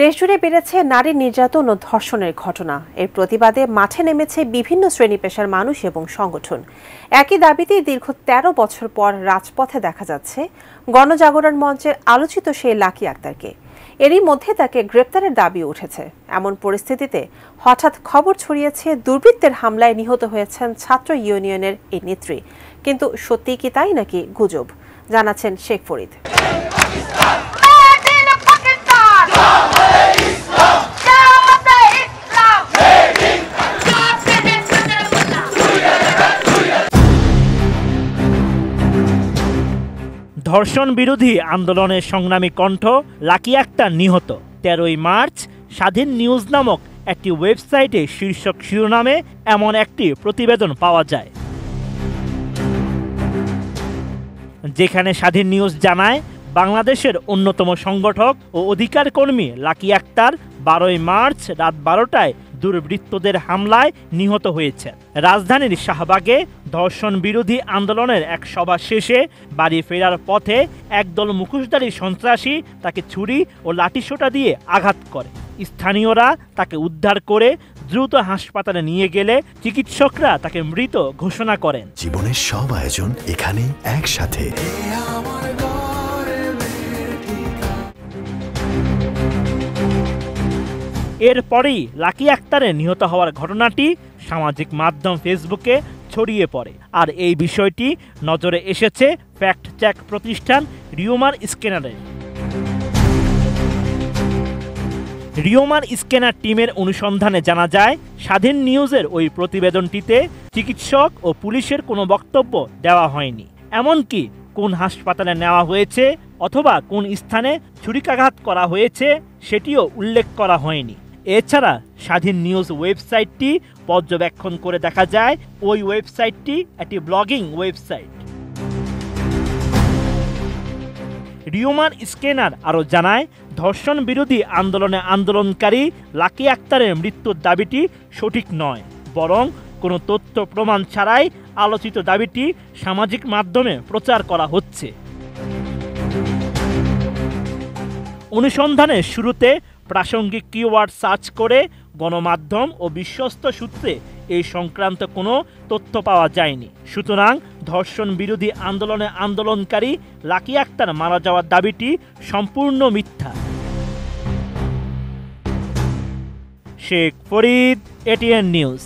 দেশজুড়ে বেড়েছে নারী নির্যাতন ও ধর্ষণের ঘটনা। এর প্রতিবাদে মাঠে নেমেছে বিভিন্ন শ্রেণী পেশার মানুষ এবং সংগঠন। একই দাবিতে দীর্ঘ ১৩ বছর পর রাজপথে দেখা যাচ্ছে গণজাগরণ মঞ্চের আলোচিত সেই লাকি আক্তারকে। এরই মধ্যে তাকে গ্রেপ্তারের দাবি উঠেছে। এমন পরিস্থিতিতে হঠাৎ খবর ছড়িয়েছে দুর্বৃত্তের হামলায় নিহত হয়েছেন ছাত্র ইউনিয়নের এই নেত্রী। কিন্তু সত্যিই কি তাই নাকি গুজব, জানাচ্ছেন শেখ ফরিদ। ধর্ষণ বিরোধী আন্দোলনের সংগ্রামী কণ্ঠ লাকি আক্তার নিহত। ১৩ই মার্চ স্বাধীন নিউজ নামক একটি ওয়েবসাইটে শীর্ষক শিরোনামে এমন একটি প্রতিবেদন পাওয়া যায়, যেখানে স্বাধীন নিউজ জানায় বাংলাদেশের অন্যতম সংগঠক ও অধিকার কর্মী লাকি আক্তার ১২ই মার্চ রাত ১২টায় দুর্বৃত্তদের হামলায় নিহত হয়েছে। রাজধানীর শাহবাগে ধর্ষণ বিরোধী আন্দোলনের এক সভা শেষে বাড়ি ফেরার পথে একদল মুখোশধারী সন্ত্রাসী তাকে ছুরি ও লাঠিসোঁটা দিয়ে আঘাত করে। স্থানীয়রা তাকে উদ্ধার করে দ্রুত হাসপাতালে নিয়ে গেলে চিকিৎসকরা তাকে মৃত ঘোষণা করেন। জীবনের সব আয়োজন এখানে একসাথে। এরপরেই লাকি আক্তারের নিহত হওয়ার ঘটনাটি সামাজিক মাধ্যম ফেসবুকে ছড়িয়ে পড়ে। আর এই বিষয়টি নজরে এসেছে ফ্যাক্ট চেক প্রতিষ্ঠান রিউমার স্ক্যানারের। রিউমার স্ক্যানার টিমের অনুসন্ধানে জানা যায়, স্বাধীন নিউজের ওই প্রতিবেদনটিতে চিকিৎসক ও পুলিশের কোনো বক্তব্য দেওয়া হয়নি। এমনকি কোন হাসপাতালে নেওয়া হয়েছে অথবা কোন স্থানে ছুরিকাঘাত করা হয়েছে সেটিও উল্লেখ করা হয়নি। এছাড়া স্বাধীন নিউজ ওয়েবসাইটটি পর্যবেক্ষণ করে দেখা যায় ওই ওয়েবসাইটটি একটি ব্লগিং ওয়েবসাইট। রিউমার স্ক্যানার আরও জানায়, ধর্ষণ বিরোধী আন্দোলনে আন্দোলনকারী লাকি আক্তারের মৃত্যুর দাবিটি সঠিক নয়, বরং কোনো তথ্য প্রমাণ ছাড়াই আলোচিত দাবিটি সামাজিক মাধ্যমে প্রচার করা হচ্ছে। অনুসন্ধানের শুরুতে প্রাসঙ্গিক কিওয়ার্ড সার্চ করে গণমাধ্যম ও বিশ্বস্ত সূত্রে এই সংক্রান্ত কোনো তথ্য পাওয়া যায়নি। সুতরাং ধর্ষণ বিরোধী আন্দোলনে আন্দোলনকারী লাকি আক্তার মারা যাওয়ার দাবিটি সম্পূর্ণ মিথ্যা। Sheikh Farid, ATN news.